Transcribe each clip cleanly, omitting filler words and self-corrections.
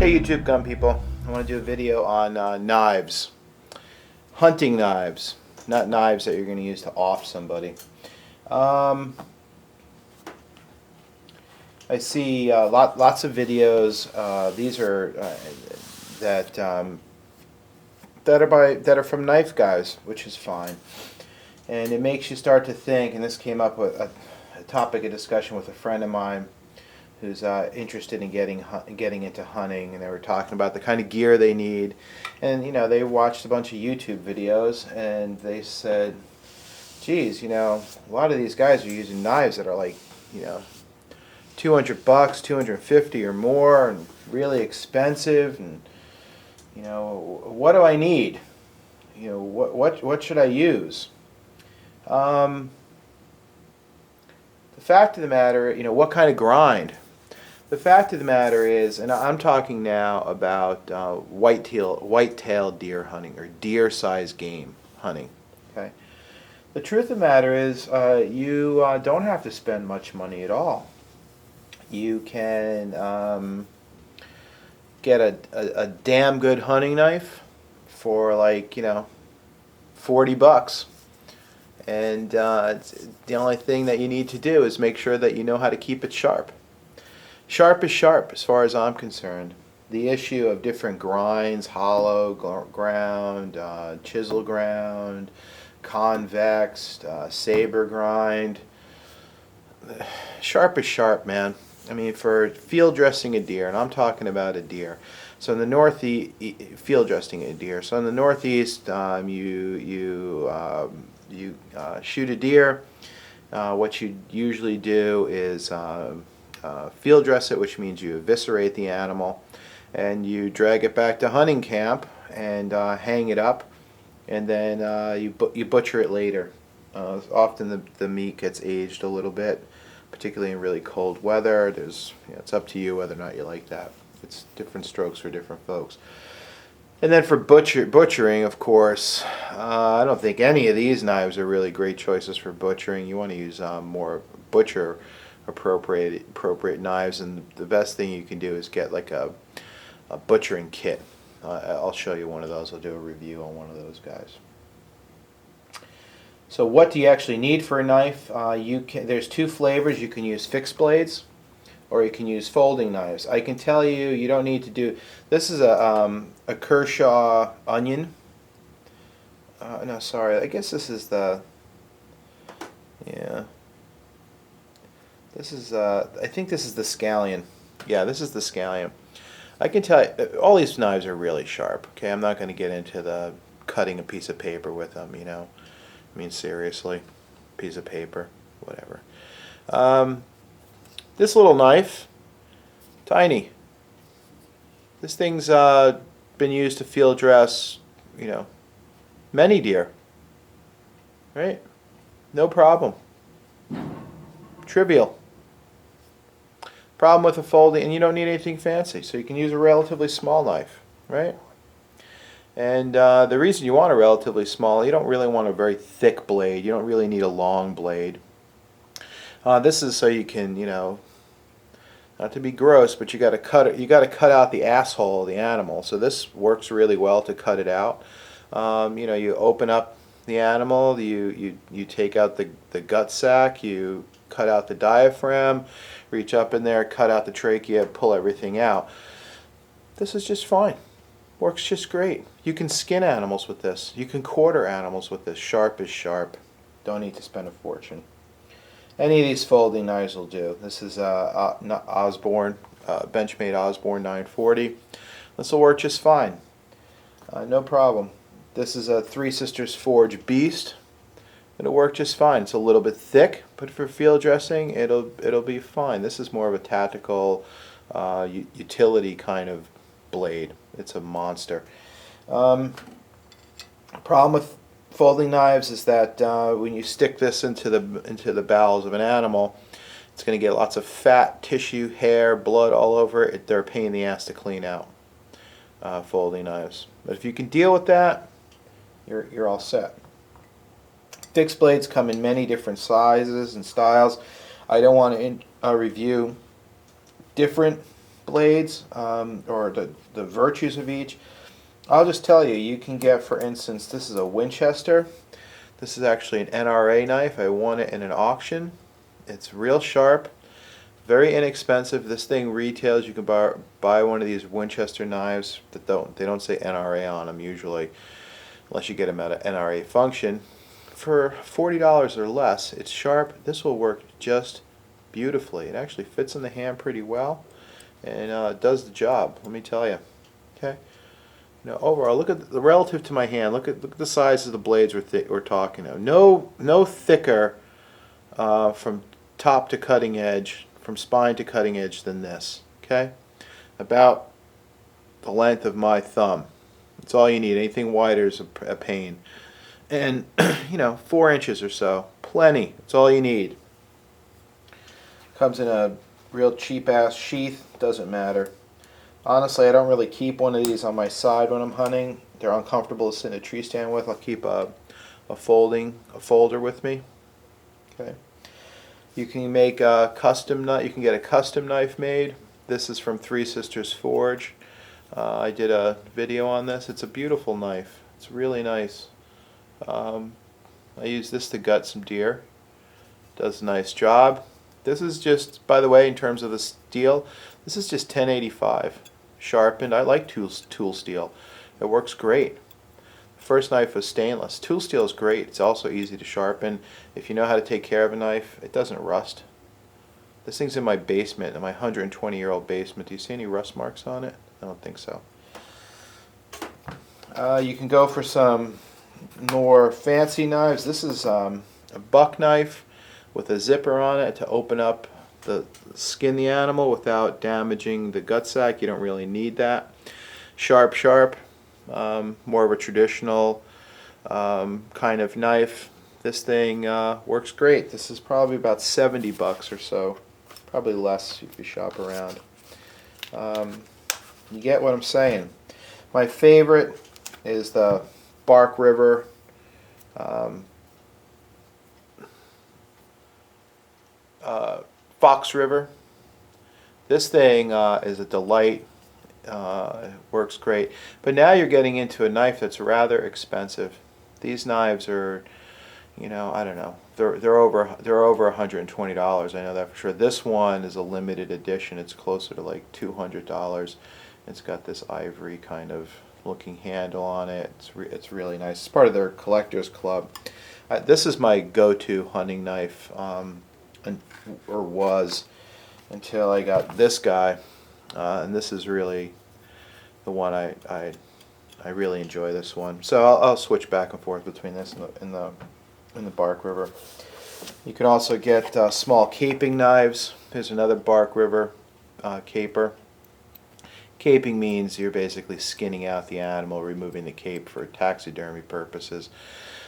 Hey YouTube gun people, I want to do a video on knives. Hunting knives, not knives that you're going to use to off somebody. I see lots of videos. These are that that are from knife guys, which is fine. And it makes you start to think, and this came up with a topic of discussion with a friend of mine who's interested in getting into hunting, and they were talking about the kind of gear they need. And you know, they watched a bunch of YouTube videos, and they said, geez, you know, a lot of these guys are using knives that are like, you know, $200, $250 or more, and really expensive. And you know, what do I need? You know, what should I use? The fact of the matter, you know, what kind of grind? The fact of the matter is, and I'm talking now about white-tailed deer hunting, or deer-sized game hunting. Okay. The truth of the matter is, you don't have to spend much money at all. You can get a damn good hunting knife for, like, you know, $40. And the only thing that you need to do is make sure that you know how to keep it sharp. Sharp is sharp as far as I'm concerned. The issue of different grinds, hollow ground, chisel ground, convex, saber grind, sharp is sharp, man. I mean, for field dressing a deer, and I'm talking about a deer. So in the northeast, field dressing a deer. So in the northeast, you shoot a deer. What you usually do is field dress it, which means you eviscerate the animal, and you drag it back to hunting camp and hang it up, and then you butcher it later. Often the meat gets aged a little bit, particularly in really cold weather. There's, you know, it's up to you whether or not you like that. It's different strokes for different folks. And then for butchering, of course, I don't think any of these knives are really great choices for butchering. You want to use more butcher appropriate knives, and the best thing you can do is get like a butchering kit. I'll show you one of those. I'll do a review on one of those guys. So what do you actually need for a knife? There's two flavors. You can use fixed blades, or you can use folding knives. I can tell you, you don't need to do. This is a Kershaw Onion. No, sorry. I guess this is the. Yeah. This is. I think this is the Scallion. Yeah, this is the Scallion. I can tell you, all these knives are really sharp. Okay, I'm not going to get into the cutting a piece of paper with them. You know, I mean, seriously, piece of paper, whatever. This little knife, tiny. This thing's been used to field dress, you know, many deer. Right? No problem. Trivial. Problem with a folding, and you don't need anything fancy, so you can use a relatively small knife, right? And the reason you want a relatively small, you don't really want a very thick blade. You don't really need a long blade. This is so you can, you know, not to be gross, but you got to cut it. You got to cut out the asshole of the animal. So this works really well to cut it out. You know, you open up the animal. You take out the gut sac. You cut out the diaphragm. Reach up in there, cut out the trachea, pull everything out. This is just fine. Works just great. You can skin animals with this. You can quarter animals with this. Sharp is sharp. Don't need to spend a fortune. Any of these folding knives will do. This is Osborne, Benchmade Osborne 940. This will work just fine. No problem. This is a Three Sisters Forge Beast. It'll work just fine. It's a little bit thick, but for field dressing, it'll be fine. This is more of a tactical, utility kind of blade. It's a monster. Problem with folding knives is that when you stick this into the bowels of an animal, it's going to get lots of fat, tissue, hair, blood all over it. They're a pain in the ass to clean out. Folding knives, but if you can deal with that, you're all set. Fixed blades come in many different sizes and styles. I don't want to review different blades, or the virtues of each, I'll just tell you, you can get, for instance, this is a Winchester. This is actually an NRA knife. I won it in an auction. It's real sharp, very inexpensive. This thing retails, you can buy one of these Winchester knives that they don't say NRA on them usually, unless you get them at an NRA function, for $40 or less. It's sharp. This will work just beautifully. It actually fits in the hand pretty well, and does the job, let me tell you. Okay. Now overall, look at the relative to my hand. Look at the size of the blades we're talking of. No thicker from top to cutting edge, from spine to cutting edge than this. Okay, about the length of my thumb. That's all you need. Anything wider is a pain. And 4 inches or so, plenty. That's all you need. Comes in a real cheap ass sheath. Doesn't matter. Honestly, I don't really keep one of these on my side when I'm hunting. They're uncomfortable to sit in a tree stand with. I'll keep a folder with me. Okay. You can make a custom knife. You can get a custom knife made. This is from Three Sisters Forge. I did a video on this. It's a beautiful knife. It's really nice. I use this to gut some deer. Does a nice job. This is just, by the way, in terms of the steel, this is just 1085 sharpened. I like tool steel. It works great. The first knife was stainless. Tool steel is great. It's also easy to sharpen. If you know how to take care of a knife, it doesn't rust. This thing's in my basement, in my 120-year-old basement. Do you see any rust marks on it? I don't think so. You can go for some more fancy knives. This is a buck knife with a zipper on it to open up skin the animal without damaging the gut sac. You don't really need that. Sharp, more of a traditional kind of knife. This thing works great. This is probably about $70 or so, probably less if you shop around. You get what I'm saying. My favorite is the Bark River Fox River. This thing is a delight. It works great. But now you're getting into a knife that's rather expensive. These knives are, I don't know. They're over $120. I know that for sure. This one is a limited edition. It's closer to like $200. It's got this ivory kind of looking handle on it. It's really nice. It's part of their collectors club. This is my go-to hunting knife, or was, until I got this guy, and this is really the one I really enjoy. This one, so I'll switch back and forth between this and the Bark River. You can also get small caping knives. Here's another Bark River caper. Caping means you're basically skinning out the animal, removing the cape for taxidermy purposes.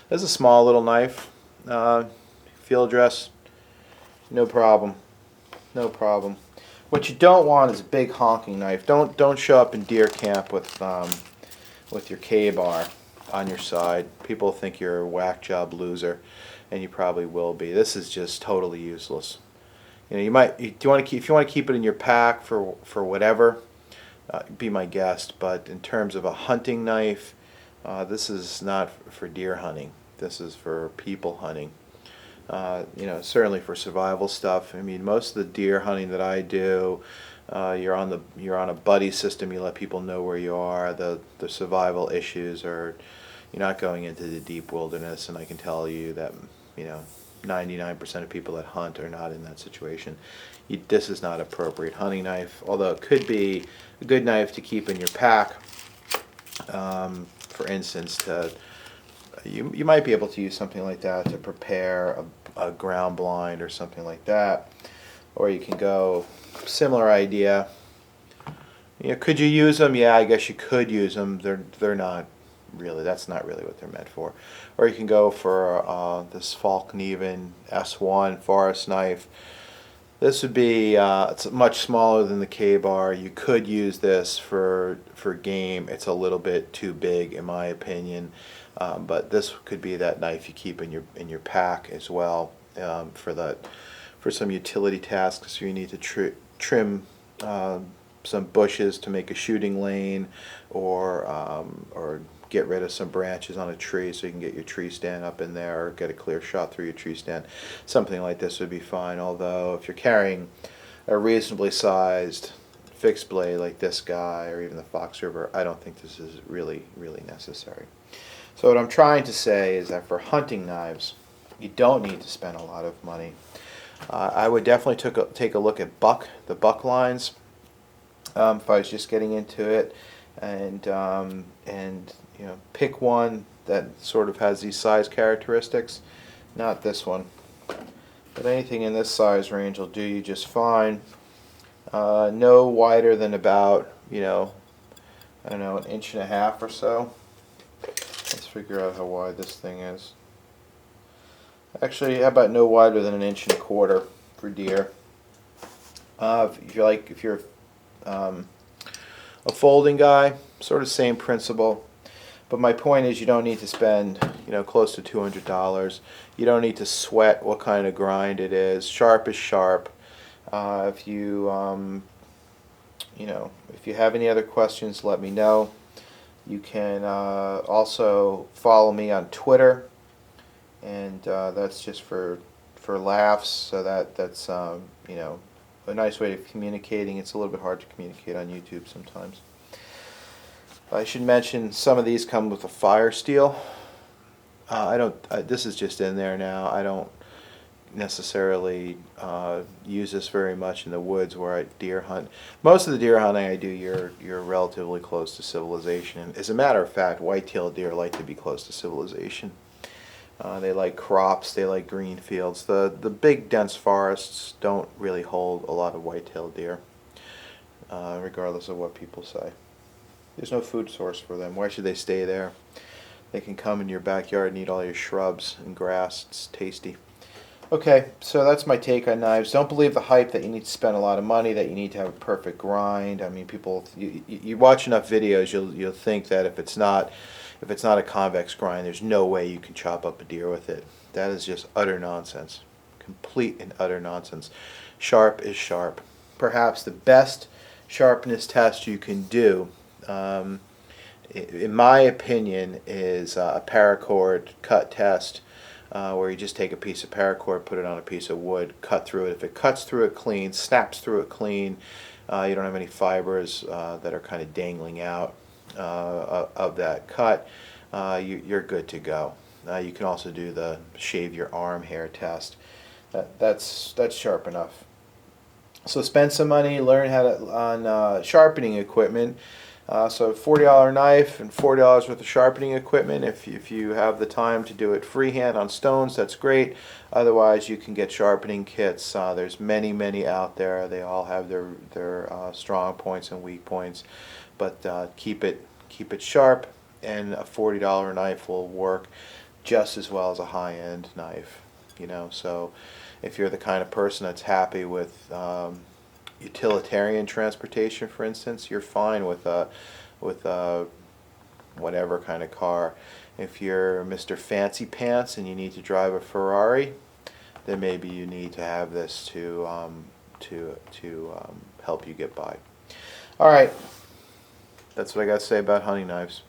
This is a small little knife. Field dress, no problem. No problem. What you don't want is a big honking knife. Don't show up in deer camp with your K-bar on your side. People think you're a whack job loser, and you probably will be. This is just totally useless. If you want to keep it in your pack for whatever, be my guest. But in terms of a hunting knife, this is not for deer hunting. This is for people hunting. Certainly for survival stuff. I mean, most of the deer hunting that I do, you're on a buddy system. You let people know where you are. The survival issues are, you're not going into the deep wilderness, and I can tell you that 99% of people that hunt are not in that situation. This is not appropriate hunting knife, although it could be a good knife to keep in your pack. For instance, you might be able to use something like that to prepare a ground blind or something like that. Or you can go, similar idea. Could you use them? Yeah, I guess you could use them. They're not really, that's not really what they're meant for. Or you can go for this Falkneven S1 forest knife. This would be, it's much smaller than the K-bar. You could use this for game. It's a little bit too big in my opinion. But this could be that knife you keep in your pack as well, for some utility tasks. So you need to trim some bushes to make a shooting lane, or get rid of some branches on a tree so you can get your tree stand up in there, or get a clear shot through your tree stand. Something like this would be fine, although if you're carrying a reasonably sized fixed blade like this guy, or even the Fox River, I don't think this is really necessary. So what I'm trying to say is that for hunting knives, you don't need to spend a lot of money. I would definitely take a look at the buck lines, if I was just getting into it, and you know, pick one that sort of has these size characteristics. Not this one, but anything in this size range will do you just fine. No wider than about, you know, I don't know, 1.5 inches or so. Let's figure out how wide this thing is. Actually, how about no wider than 1.25 inches for deer? If you're a folding guy, sort of same principle. But my point is, you don't need to spend, you know, close to $200. You don't need to sweat what kind of grind it is. Sharp is sharp. If you you know, if you have any other questions, let me know. You can also follow me on Twitter, and that's just for laughs. So that's you know, a nice way of communicating. It's a little bit hard to communicate on YouTube sometimes. I should mention some of these come with a Firesteel. This is just in there now. I don't necessarily use this very much in the woods where I deer hunt. Most of the deer hunting I do, you're relatively close to civilization. As a matter of fact, white-tailed deer like to be close to civilization. They like crops, they like green fields. The big dense forests don't really hold a lot of white-tailed deer, regardless of what people say. There's no food source for them. Why should they stay there? They can come in your backyard and eat all your shrubs and grass. It's tasty. Okay, so that's my take on knives. Don't believe the hype that you need to spend a lot of money, that you need to have a perfect grind. I mean, people, you watch enough videos, you'll think that if it's not a convex grind, there's no way you can chop up a deer with it. That is just utter nonsense. Complete and utter nonsense. Sharp is sharp. Perhaps the best sharpness test you can do, in my opinion, is a Paracord Cut Test, where you just take a piece of paracord, put it on a piece of wood, cut through it. If it cuts through it clean, snaps through it clean, you don't have any fibers that are kind of dangling out of that cut, you're good to go. You can also do the shave your arm hair test. That's sharp enough. So spend some money, learn how to on sharpening equipment. So $40 knife and $40 worth of sharpening equipment. If you have the time to do it freehand on stones, that's great. Otherwise, you can get sharpening kits. There's many out there. They all have their strong points and weak points, but keep it sharp, and a $40 knife will work just as well as a high-end knife. You know, so if you're the kind of person that's happy with utilitarian transportation, for instance, you're fine with whatever kind of car. If you're Mr. Fancy Pants and you need to drive a Ferrari, then maybe you need to have this to help you get by. All right, that's what I got to say about hunting knives.